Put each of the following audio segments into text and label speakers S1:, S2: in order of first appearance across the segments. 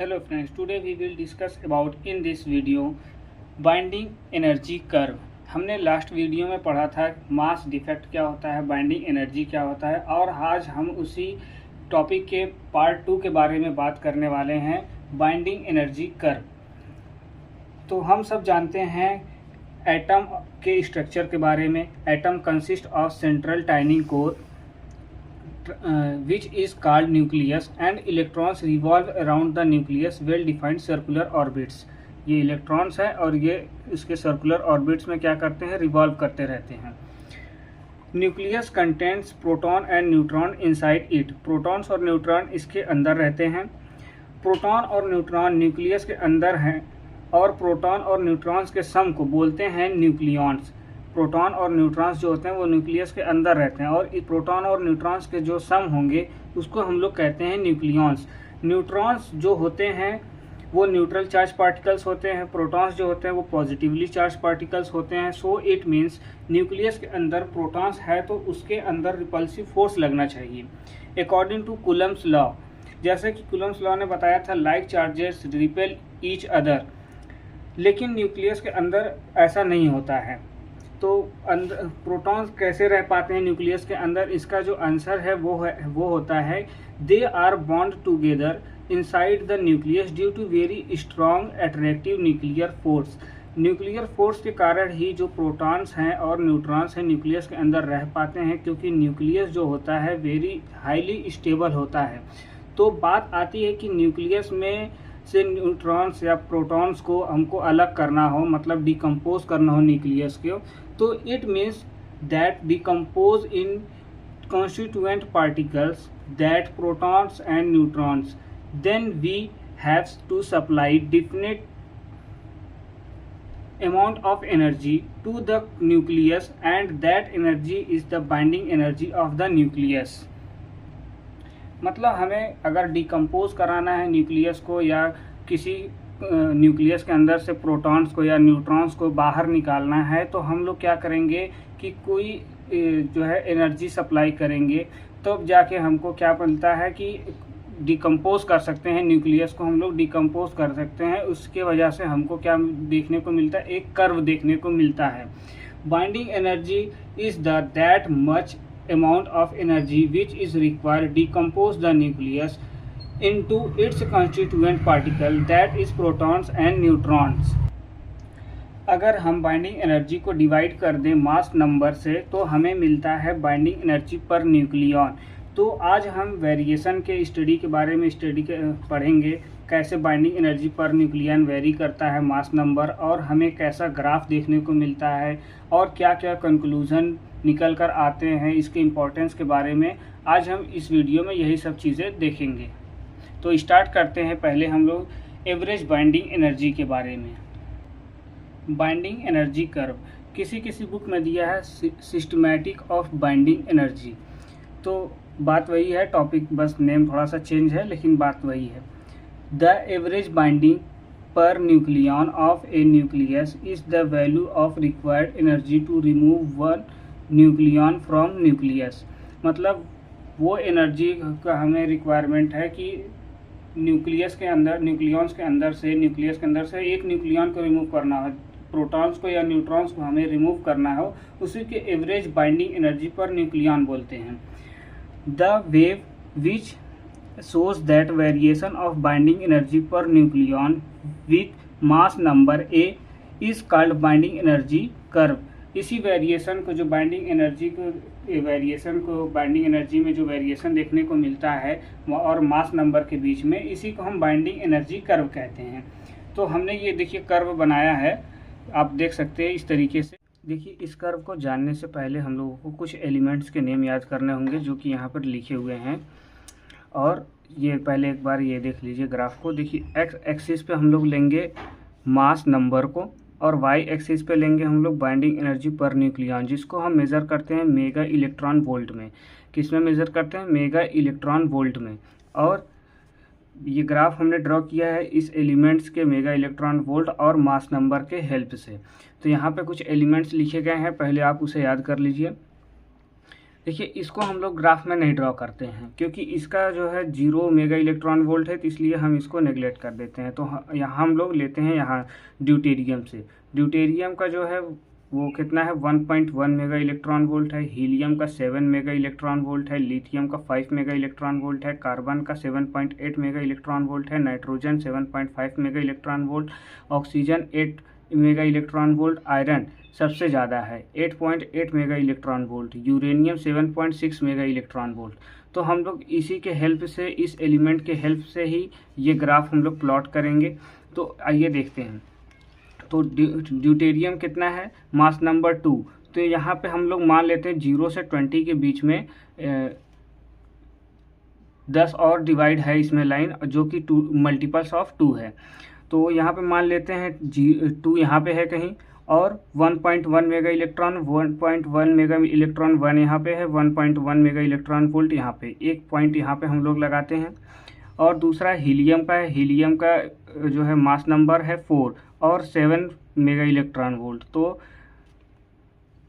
S1: Hello friends, today we will discuss about in this video binding energy curve. हमने last video में पढ़ा था mass defect क्या होता है, बाइंडिंग एनर्जी क्या होता है, और आज हम उसी टॉपिक के पार्ट 2 के बारे में बात करने वाले हैं, बाइंडिंग एनर्जी कर्व। तो हम सब जानते हैं एटम के स्ट्रक्चर के बारे में। Atom consist of central टाइनिंग core which is called nucleus and electrons revolve around the nucleus well defined circular orbits। ये इलेक्ट्रॉन्स है और ये इसके सर्कुलर ऑर्बिट्स में क्या करते हैं, रिवॉल्व करते रहते हैं। Nucleus contents proton and neutron inside it. Protons और न्यूट्रॉन इसके अंदर रहते हैं। प्रोटॉन और न्यूट्रॉन न्यूक्लियस के अंदर हैं और प्रोटॉन और न्यूट्रॉन्स के सम को बोलते हैं न्यूक्लियॉन्स। प्रोटॉन और न्यूट्रॉन्स जो होते हैं वो न्यूक्लियस के अंदर रहते हैं और प्रोटॉन और न्यूट्रॉन्स के जो सम होंगे उसको हम लोग कहते हैं न्यूक्लियॉन्स। न्यूट्रॉन्स जो होते हैं वो न्यूट्रल चार्ज पार्टिकल्स होते हैं, प्रोटॉन्स जो होते हैं वो पॉजिटिवली चार्ज पार्टिकल्स होते हैं। सो इट मीन्स न्यूक्लियस के अंदर प्रोटॉन्स है तो उसके अंदर रिपल्सिव फोर्स लगना चाहिए अकॉर्डिंग टू कूलम्स लॉ। जैसे कि कूलम्स लॉ ने बताया था like charges repel each other, लेकिन न्यूक्लियस के अंदर ऐसा नहीं होता है। तो अंदर प्रोटॉन्स कैसे रह पाते हैं न्यूक्लियस के अंदर, इसका जो आंसर है वो होता है they are bond together inside the nucleus due to very strong attractive nuclear force. Nuclear force के कारण ही जो प्रोटॉन्स हैं और न्यूट्रॉन्स हैं न्यूक्लियस के अंदर रह पाते हैं, क्योंकि न्यूक्लियस जो होता है वेरी हाईली स्टेबल होता है। तो बात आती है कि न्यूक्लियस में से न्यूट्रॉन्स या प्रोटॉन्स को हमको अलग करना हो, मतलब डिकम्पोज करना हो न्यूक्लियस को, तो it means that decompose in constituent particles that protons and neutrons, then we have to supply definite amount of energy to the nucleus and that energy is the binding energy of the nucleus। मतलब हमें अगर decompose कराना है nucleus को या किसी nucleus के अंदर से प्रोटॉन्स को या न्यूट्रॉन्स को बाहर निकालना है, तो हम लोग क्या करेंगे कि कोई जो है एनर्जी सप्लाई करेंगे, तो जाके हमको क्या मिलता है कि डिकम्पोज कर सकते हैं न्यूक्लियस को, हम लोग डिकम्पोज कर सकते हैं। उसके वजह से हमको क्या देखने को मिलता है, एक कर्व देखने को मिलता है। Binding energy is that much amount of energy which is required decompose the nucleus into its constituent particle that is protons and neutrons। अगर हम बाइंडिंग एनर्जी को डिवाइड कर दें मास नंबर से तो हमें मिलता है बाइंडिंग एनर्जी पर न्यूक्लियॉन। तो आज हम वेरिएशन के स्टडी के बारे में पढ़ेंगे, कैसे binding energy per nucleon very करता है मास नंबर, और हमें कैसा ग्राफ देखने को मिलता है और क्या क्या कंक्लूजन निकल कर आते हैं, इसके इम्पोर्टेंस के बारे में आज हम इस वीडियो में यही सब चीज़ें देखेंगे। तो स्टार्ट करते हैं। पहले हम लोग एवरेज बाइंडिंग एनर्जी के बारे में। बाइंडिंग एनर्जी कर्व किसी किसी बुक में दिया है सिस्टमैटिक ऑफ बाइंडिंग एनर्जी, तो बात वही है, टॉपिक बस नेम थोड़ा सा चेंज है लेकिन बात वही है। The average binding per nucleon of a nucleus is the value of required energy to remove one nucleon from nucleus. मतलब वो एनर्जी का हमें रिक्वायरमेंट है कि न्यूक्लियस के अंदर से एक न्यूक्लियन को रिमूव करना हो, प्रोटॉन्स को या न्यूट्रॉन्स को हमें रिमूव करना हो, उसी के average binding energy per nucleon बोलते हैं। The wave which shows that variation of binding energy per nucleon with mass number a is called binding energy curve। इसी वेरिएशन को जो बाइंडिंग एनर्जी में जो वेरिएशन देखने को मिलता है और मास नंबर के बीच में, इसी को हम बाइंडिंग एनर्जी कर्व कहते हैं। तो हमने ये देखिए कर्व बनाया है, आप देख सकते हैं इस तरीके से। देखिए इस कर्व को जानने से पहले हम लोगों को कुछ एलिमेंट्स के नेम याद करने होंगे जो कि यहाँ पर लिखे हुए हैं। और ये पहले एक बार ये देख लीजिए ग्राफ को। देखिए एक्स एक्सिस पे हम लोग लेंगे मास नंबर को और वाई एक्सिस पे लेंगे हम लोग बाइंडिंग एनर्जी पर न्यूक्लियन, जिसको हम मेज़र करते हैं मेगा इलेक्ट्रॉन वोल्ट में। किस में मेज़र करते हैं? मेगा इलेक्ट्रॉन वोल्ट में। और ये ग्राफ हमने ड्रॉ किया है इस एलिमेंट्स के मेगा इलेक्ट्रॉन वोल्ट और मास नंबर के हेल्प से। तो यहाँ पे कुछ एलिमेंट्स लिखे गए हैं, पहले आप उसे याद कर लीजिए। देखिए इसको हम लोग ग्राफ में नहीं ड्रॉ करते हैं क्योंकि इसका जो है 0 मेगा इलेक्ट्रॉन वोल्ट है, तो इसलिए हम इसको नेगलेक्ट कर देते हैं। तो यहाँ हम लोग लेते हैं यहाँ ड्यूटेरियम से। ड्यूटेरियम का जो है वो कितना है 1.1 मेगा इलेक्ट्रॉन वोल्ट है, हीलियम का 7 मेगा इलेक्ट्रॉन वोल्ट है, लिथियम का 5 मेगा इलेक्ट्रॉन वोल्ट है, कार्बन का 7.8 मेगा इलेक्ट्रॉन वोल्ट है, nitrogen 7.5 mega electron volt, oxygen 8 mega electron volt, iron सबसे ज़्यादा है 8.8 mega electron volt, uranium 7.6 mega electron volt. तो हम लोग इसी के हेल्प से, इस एलिमेंट के हेल्प से ही ये ग्राफ हम लोग प्लॉट करेंगे। तो आइए देखते हैं। तो ड्यूटेरियम कितना है, मास नंबर 2। तो यहाँ पे हम लोग मान लेते हैं 0 से 20 के बीच में 10 और डिवाइड है इसमें लाइन, जो कि 2 मल्टीपल्स ऑफ 2 है। तो यहाँ पे मान लेते हैं 2 यहाँ पे है कहीं, और 1.1 मेगा इलेक्ट्रॉन, 1.1 मेगा इलेक्ट्रॉन 1 यहाँ पे है, 1.1 मेगा इलेक्ट्रॉन वोल्ट यहाँ पे, एक पॉइंट यहाँ पे हम लोग लगाते हैं। और दूसरा हीलियम का है, हीलियम का जो है मास नंबर है 4 और 7 मेगा इलेक्ट्रॉन वोल्ट। तो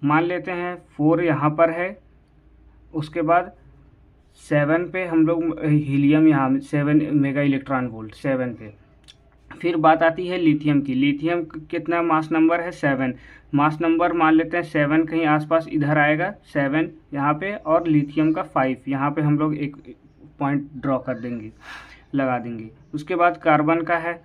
S1: मान लेते हैं 4 यहाँ पर है, उसके बाद 7 पे हम लोग हीलियम यहाँ 7 मेगा इलेक्ट्रॉन वोल्ट 7 पे। फिर बात आती है लिथियम की। लिथियम कितना मास नंबर है 7, मास नंबर मान लेते हैं 7 कहीं आसपास इधर आएगा 7 यहाँ पे, और लिथियम का 5 यहाँ पे हम लोग एक पॉइंट ड्रॉ कर देंगे, लगा देंगे। उसके बाद कार्बन का है,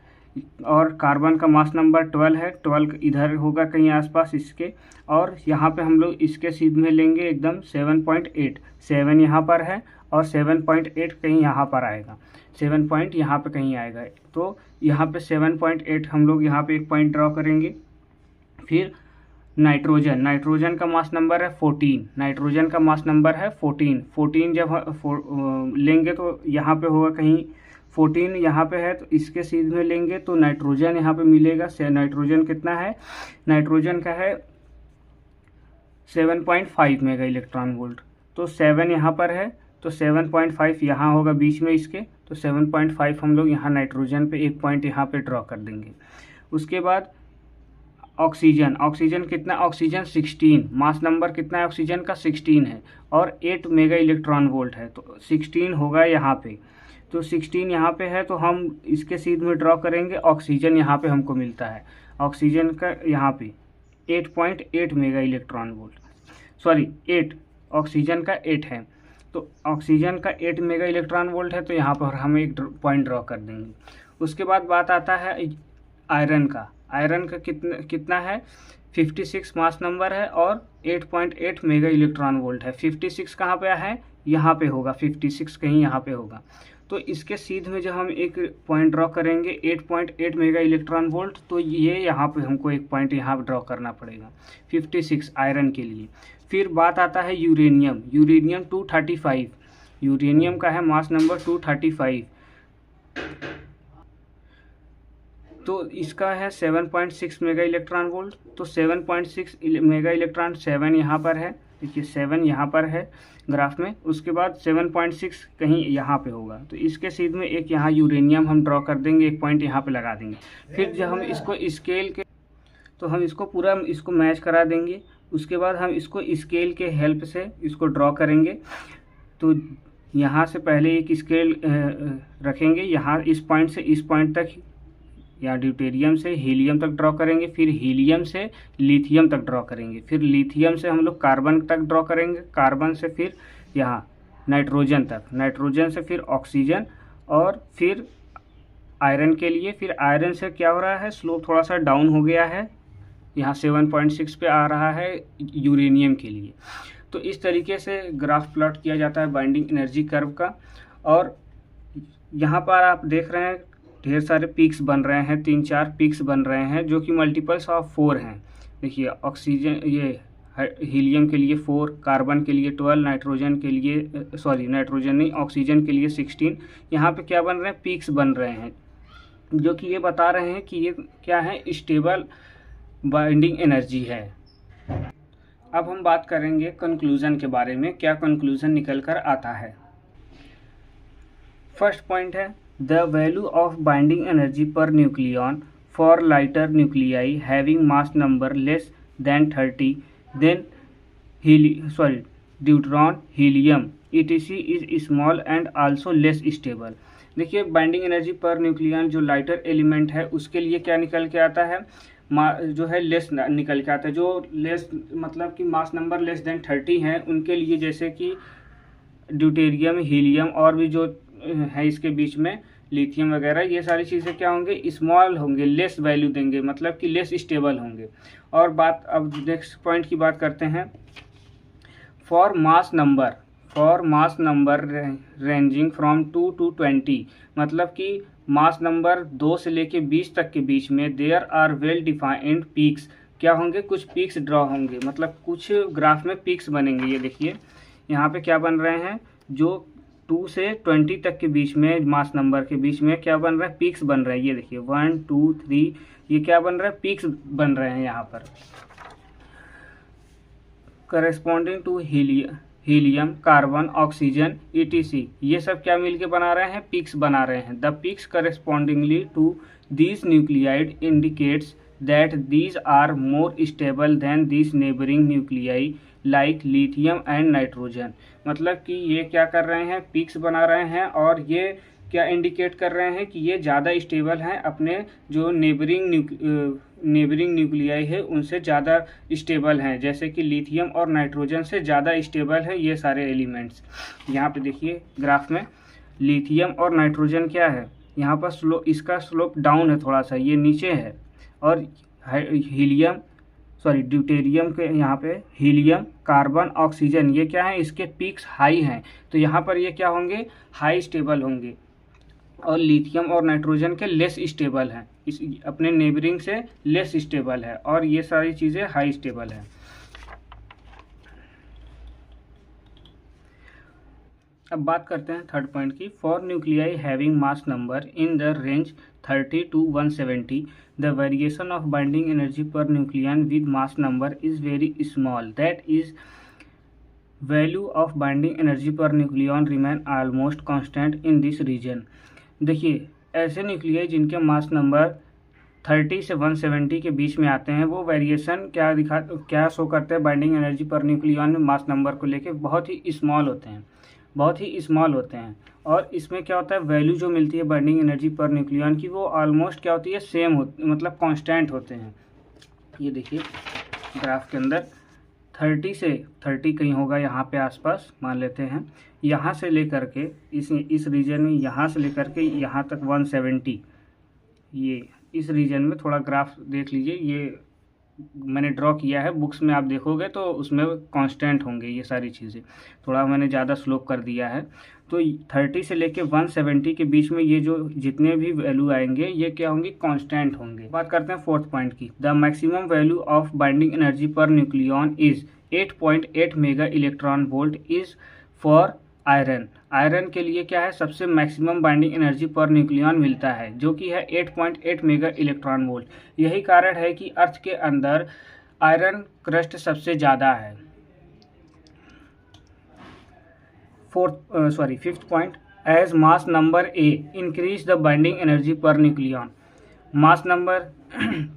S1: और कार्बन का मास नंबर 12 है, 12 इधर होगा कहीं आसपास इसके, और यहाँ पे हम लोग इसके सीध में लेंगे एकदम 7.8, 7 यहाँ पर है और 7.8 कहीं यहाँ पर आएगा, 7 पॉइंट यहाँ पे कहीं आएगा। तो यहाँ पे 7.8 हम लोग यहाँ पे एक पॉइंट ड्रॉ करेंगे। फिर नाइट्रोजन, नाइट्रोजन का मास नंबर है 14, नाइट्रोजन का मास नंबर है 14 जब लेंगे तो यहाँ पे होगा कहीं 14 यहाँ पे है, तो इसके सीध में लेंगे तो नाइट्रोजन यहाँ पे मिलेगा। नाइट्रोजन कितना है, नाइट्रोजन का है 7.5 मेगा इलेक्ट्रॉन वोल्ट। तो 7 यहाँ पर है, तो 7.5 यहाँ होगा बीच में इसके, तो 7.5 हम लोग यहाँ नाइट्रोजन पे एक पॉइंट यहाँ पे ड्रॉ कर देंगे। उसके बाद ऑक्सीजन, ऑक्सीजन कितना, ऑक्सीजन 16, मास नंबर कितना है ऑक्सीजन का 16 है, और 8 मेगा इलेक्ट्रॉन वोल्ट है, तो 16 होगा यहाँ पे। तो 16 यहाँ पे है, तो हम इसके सीध में ड्रॉ करेंगे, ऑक्सीजन यहाँ पे हमको मिलता है, ऑक्सीजन का यहाँ पे 8.8 mega electron volt, sorry 8, oxygen का 8 है, तो ऑक्सीजन का 8 मेगा इलेक्ट्रॉन वोल्ट है, तो यहाँ पर हम एक पॉइंट ड्रॉ कर देंगे। उसके बाद बात आता है आयरन का। आयरन का कितना है 56 मास नंबर है, और 8.8 मेगा इलेक्ट्रॉन वोल्ट है। 56 कहाँ पे है, यहाँ पे होगा, 56 कहीं यहाँ पे होगा। तो इसके सीध में जब हम एक पॉइंट ड्रॉ करेंगे 8.8 मेगा इलेक्ट्रॉन वोल्ट, तो ये यहाँ पे हमको एक पॉइंट यहाँ ड्रॉ करना पड़ेगा 56 आयरन के लिए। फिर बात आता है यूरेनियम, यूरेनियम 235, यूरेनियम का है मास नंबर 235, तो इसका है 7.6 मेगा इलेक्ट्रॉन वोल्ट। तो 7.6 मेगा इलेक्ट्रॉन 7 यहाँ पर है, देखिए 7 यहाँ पर है ग्राफ में। उसके बाद 7.6 कहीं यहाँ पे होगा, तो इसके सीध में एक यहाँ यूरेनियम हम ड्रॉ कर देंगे, एक पॉइंट यहाँ पे लगा देंगे। फिर जब हम इसको स्केल के, तो हम इसको पूरा इसको मैच करा देंगे। उसके बाद हम इसको स्केल के हेल्प से इसको ड्रॉ करेंगे। तो यहाँ से पहले एक स्केल रखेंगे, यहाँ इस पॉइंट से इस पॉइंट तक, या ड्यूटेरियम से हीलियम तक ड्रॉ करेंगे, फिर हीलियम से लिथियम तक ड्रॉ करेंगे, फिर लिथियम से हम लोग कार्बन तक ड्रॉ करेंगे, कार्बन से फिर यहाँ नाइट्रोजन तक, नाइट्रोजन से फिर ऑक्सीजन, और फिर आयरन के लिए। फिर आयरन से क्या हो रहा है, स्लोप थोड़ा सा डाउन हो गया है, यहाँ 7.6 पे आ रहा है यूरेनियम के लिए। तो इस तरीके से ग्राफ प्लॉट किया जाता है बाइंडिंग एनर्जी कर्व का। और यहाँ पर आप देख रहे हैं ढेर सारे पीक्स बन रहे हैं, 3-4 पीक्स बन रहे हैं, जो कि मल्टीपल्स ऑफ 4 हैं। देखिए ऑक्सीजन, ये हीलियम के लिए 4, कार्बन के लिए 12, नाइट्रोजन के लिए, सॉरी नाइट्रोजन नहीं, ऑक्सीजन के लिए 16। यहाँ पे क्या बन रहे हैं, पीक्स बन रहे हैं, जो कि ये बता रहे हैं कि ये क्या है, स्टेबल बाइंडिंग एनर्जी है। अब हम बात करेंगे कंक्लूजन के बारे में, क्या कंक्लूजन निकल कर आता है। फर्स्ट पॉइंट है, the value of binding energy per nucleon for lighter nuclei having mass number less than 30 then deuteron, helium etc is small and also less stable. देखिए बाइंडिंग एनर्जी पर न्यूक्लियन जो lighter element है उसके लिए क्या निकल के आता है, जो है लेस निकल के आता है। जो लेस मतलब कि मास नंबर लेस देन 30 हैं उनके लिए, जैसे कि ड्यूटेरियम, हीलियम और भी जो है इसके बीच में लिथियम वगैरह, ये सारी चीज़ें क्या होंगे, स्मॉल होंगे, लेस वैल्यू देंगे, मतलब कि लेस स्टेबल होंगे। और बात अब नेक्स्ट पॉइंट की बात करते हैं, for mass number ranging from 2 to 20, मतलब कि मास नंबर 2 से लेके 20 तक के बीच में there are well defined peaks, क्या होंगे, कुछ पीक्स ड्रॉ होंगे, मतलब कुछ ग्राफ में पीक्स बनेंगे। ये देखिए यहाँ पे क्या बन रहे हैं, जो 2 से 20 तक के बीच में मास नंबर के बीच में क्या बन रहा है, पीक्स बन रहा है। ये देखिए 1 2 3 ये क्या बन रहा है, पीक्स बन रहे हैं यहाँ पर, corresponding to helium, carbon, oxygen etc ये सब क्या मिलके बना रहे हैं, पीक्स बना रहे हैं। The peaks correspondingly to these nuclide indicates that these are more stable than these neighbouring nuclei like lithium and nitrogen. मतलब कि ये क्या कर रहे हैं, पीक्स बना रहे हैं और ये क्या इंडिकेट कर रहे हैं कि ये ज़्यादा स्टेबल हैं, अपने जो नेबरिंग न्यूक्लियाई है उनसे ज़्यादा स्टेबल हैं, जैसे कि लिथियम और नाइट्रोजन से ज़्यादा स्टेबल है ये सारे एलिमेंट्स। यहाँ पे देखिए ग्राफ में लिथियम और नाइट्रोजन क्या है, यहाँ पर इसका स्लोप डाउन है थोड़ा सा, ये नीचे है, और ड्यूटेरियम के यहाँ पे हीलियम, कार्बन, ऑक्सीजन ये क्या है, इसके पीक्स हाई हैं, तो यहाँ पर ये क्या होंगे, हाई स्टेबल होंगे, और लिथियम और नाइट्रोजन के लेस स्टेबल हैं, इस अपने नेबरिंग से लेस स्टेबल है, और ये सारी चीज़ें हाई स्टेबल है। अब बात करते हैं थर्ड पॉइंट की, for nuclei having mass number in the range 30 to 170 the variation of binding energy per nucleon with mass number is very small, that is value of binding energy per nucleon remain almost constant in this region। देखिए ऐसे nuclei जिनके mass number 30 से 170 के बीच में आते हैं, वो वेरिएशन क्या शो करते हैं, बाइंडिंग एनर्जी पर न्यूक्लियन में मास नंबर को लेके बहुत ही स्मॉल होते हैं, और इसमें क्या होता है, वैल्यू जो मिलती है बाइंडिंग एनर्जी पर न्यूक्लियन की वो ऑलमोस्ट क्या होती है, सेम मतलब कांस्टेंट होते हैं। ये देखिए ग्राफ के अंदर 30 से 30 कहीं होगा यहाँ पे आसपास मान लेते हैं, यहाँ से लेकर के इस रीजन में, यहाँ से लेकर के यहाँ तक 170, ये इस रीजन में थोड़ा ग्राफ देख लीजिए, ये मैंने ड्रॉ किया है, बुक्स में आप देखोगे तो उसमें कांस्टेंट होंगे ये सारी चीज़ें, थोड़ा मैंने ज़्यादा स्लोप कर दिया है। तो 30 से लेके 170 के बीच में ये जो जितने भी वैल्यू आएंगे ये क्या होंगे, कांस्टेंट होंगे। बात करते हैं फोर्थ पॉइंट की, the maximum value of binding energy per nucleon is 8.8 mega electron volt is for iron के लिए क्या है, सबसे maximum binding energy per nucleon मिलता है, जो कि है 8.8 मेगा इलेक्ट्रॉन वोल्ट। यही कारण है कि अर्थ के अंदर आयरन क्रस्ट सबसे ज़्यादा है। Fifth point, as mass number A increase the binding energy per nucleon. Mass number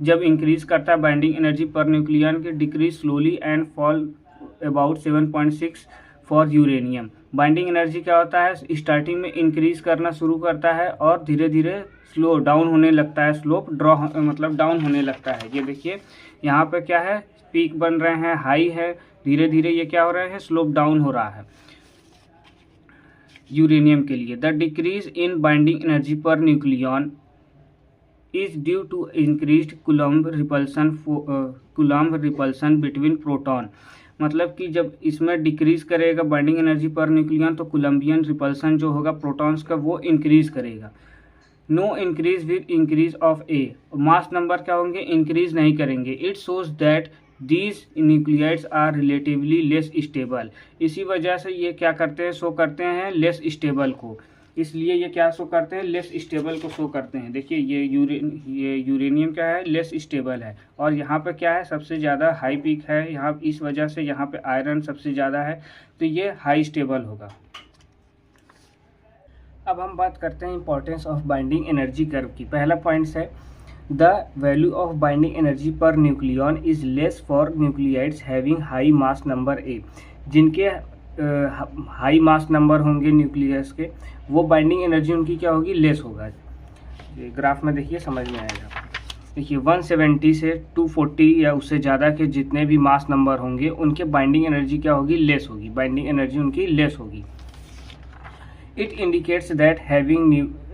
S1: जब इंक्रीज करता है बाइंडिंग एनर्जी पर न्यूक्लियन की decrease slowly and fall about 7.6 for uranium. Binding energy क्या होता है, स्टार्टिंग में इंक्रीज करना शुरू करता है और धीरे धीरे स्लो डाउन होने लगता है, स्लोप मतलब डाउन होने लगता है। ये देखिए यहाँ पे क्या है, पीक बन रहे हैं, हाई है, धीरे धीरे ये क्या हो रहे हैं, स्लोप डाउन हो रहा है यूरेनियम के लिए। The decrease in binding energy per nucleon is due to increased Coulomb repulsion between proton. मतलब कि जब इसमें डिक्रीज करेगा बाइंडिंग एनर्जी पर न्यूक्लियन तो कोलम्बियन रिपल्सन जो होगा प्रोटॉन्स का वो इंक्रीज करेगा। No increase with increase of A, mass number क्या होंगे, इंक्रीज नहीं करेंगे। It shows that these nuclides are relatively less stable. इसी वजह से ये क्या करते हैं, शो करते हैं लेस स्टेबल को, इसलिए ये क्या शो करते हैं, लेस स्टेबल को शो करते हैं। देखिए ये यूरेनियम क्या है, लेस स्टेबल है, और यहाँ पे क्या है, सबसे ज़्यादा हाई पीक है यहाँ, इस वजह से यहाँ पे आयरन सबसे ज़्यादा है, तो ये हाई स्टेबल होगा। अब हम बात करते हैं importance of binding energy curve की। पहला पॉइंट है, the value of binding energy per nucleon is less for nuclides having high mass number ए। जिनके हाई मास नंबर होंगे न्यूक्लियस के, वो बाइंडिंग एनर्जी उनकी क्या होगी, लेस होगा। ये ग्राफ में देखिए समझ में आएगा। देखिए 170 से 240 या उससे ज़्यादा के जितने भी मास नंबर होंगे उनके बाइंडिंग एनर्जी क्या होगी, लेस होगी, बाइंडिंग एनर्जी उनकी लेस होगी। It indicates that having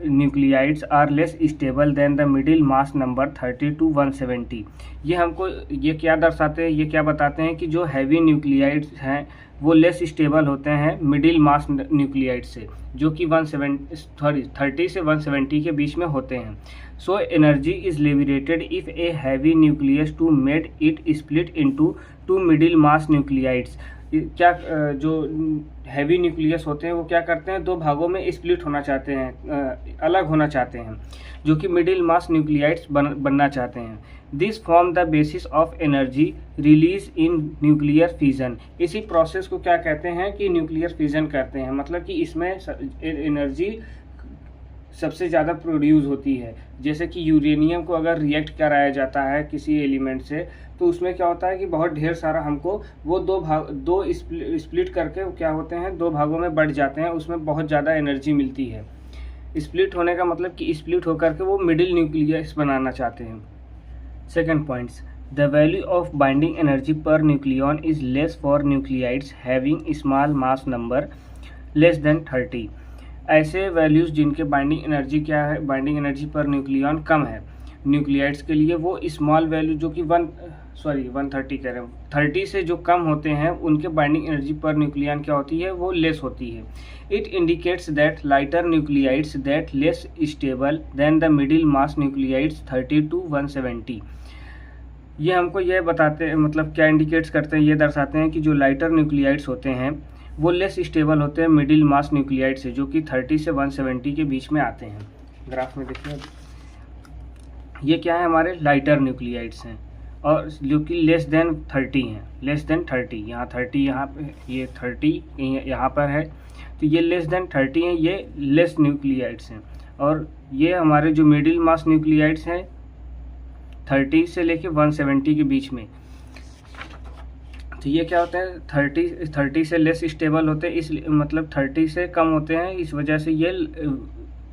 S1: nuclides are less stable than the middle mass number 30 to 170। ये हमको ये क्या दर्शाते हैं, ये क्या बताते हैं कि जो हैवी न्यूक्लियाइड्स हैं वो लेस स्टेबल होते हैं मिडिल मास न्यूक्लियाइड से, जो कि 30 से 170 के बीच में होते हैं। So energy is liberated if a heavy nucleus to made it split into two middle mass nuclides. क्या जो हैवी न्यूक्लियस होते हैं वो क्या करते हैं, दो भागों में स्प्लिट होना चाहते हैं, अलग होना चाहते हैं, जो कि मिडिल मास न्यूक्लियाइड्स बनना चाहते हैं। This form the basis of energy release in nuclear fission. इसी प्रोसेस को क्या कहते हैं कि न्यूक्लियर फिजन करते हैं, मतलब कि इसमें एनर्जी सबसे ज़्यादा प्रोड्यूस होती है। जैसे कि यूरेनियम को अगर रिएक्ट कराया जाता है किसी एलिमेंट से, तो उसमें क्या होता है कि बहुत ढेर सारा हमको वो दो स्प्लिट करके क्या होते हैं, दो भागों में बढ़ जाते हैं, उसमें बहुत ज़्यादा एनर्जी मिलती है। स्प्लिट होने का मतलब कि स्प्लिट होकर के वो मिडिल न्यूक्लियस बनाना चाहते हैं। Second points, the value of binding energy per nucleon is less for nuclides having small mass number less than 30। ऐसे वैल्यूज़ जिनके बाइंडिंग एनर्जी क्या है, बाइंडिंग एनर्जी पर न्यूक्लियन कम है न्यूक्लियाइड्स के लिए, वो स्मॉल वैल्यू जो कि 130 कह रहे हैं, 30 से जो कम होते हैं उनके बाइंडिंग एनर्जी पर न्यूक्लियन क्या होती है, वो लेस होती है। It indicates that lighter nuclides that less stable then the middle mass nuclides 30 to 170। ये हमको ये बताते हैं, मतलब क्या इंडिकेट्स करते हैं, ये दर्शाते हैं कि जो लाइटर न्यूक्लियाइड्स होते हैं वो लेस स्टेबल होते हैं मिडिल मास न्यूक्लियाइड से, जो कि 30 से 170 के बीच में आते हैं। ग्राफ में देखिए ये क्या है, हमारे लाइटर न्यूक्लियाइड्स हैं, और जो कि लेस देन 30 हैं, लेस देन 30, यहाँ 30 यहाँ पे, ये 30 यहाँ पर है, तो ये लेस देन 30 हैं, ये लेस न्यूक्लियाइड्स हैं। और ये हमारे जो मिडिल मास न्यूक्लियाइड्स हैं 30 से लेके 170 के बीच में, तो ये क्या होते हैं, 30 से लेस स्टेबल होते हैं, इस मतलब 30 से कम होते हैं, इस वजह से ये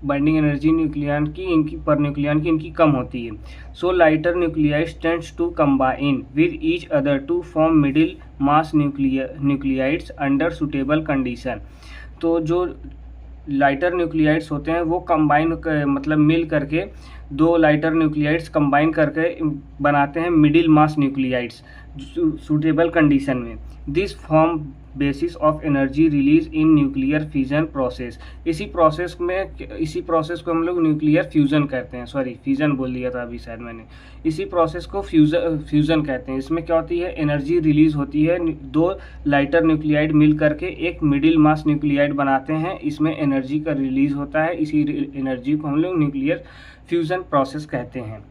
S1: बाइंडिंग एनर्जी न्यूक्लियन की इनकी पर न्यूक्लियन की इनकी कम होती है। So lighter nuclides tends to combine with each other to form middle mass nuclides under suitable condition. तो जो लाइटर न्यूक्लियाइड्स होते हैं वो कंबाइन मतलब मिल करके दो लाइटर न्यूक्लियाइड्स कंबाइन करके बनाते हैं middle mass nuclides suitable condition में। This form basis of energy release in nuclear fusion process. इसी प्रोसेस को हम लोग न्यूक्लियर फ्यूजन कहते हैं, सॉरी फ्यूजन बोल दिया था अभी शायद मैंने। इसी प्रोसेस को फ्यूजन कहते हैं। इसमें क्या होती है, एनर्जी रिलीज होती है, दो लाइटर न्यूक्लियाइड मिल करके एक मिडिल मास न्यूक्लियाइड बनाते हैं, इसमें एनर्जी का रिलीज होता है, इसी एनर्जी को हम लोग न्यूक्लियर फ्यूजन प्रोसेस कहते हैं।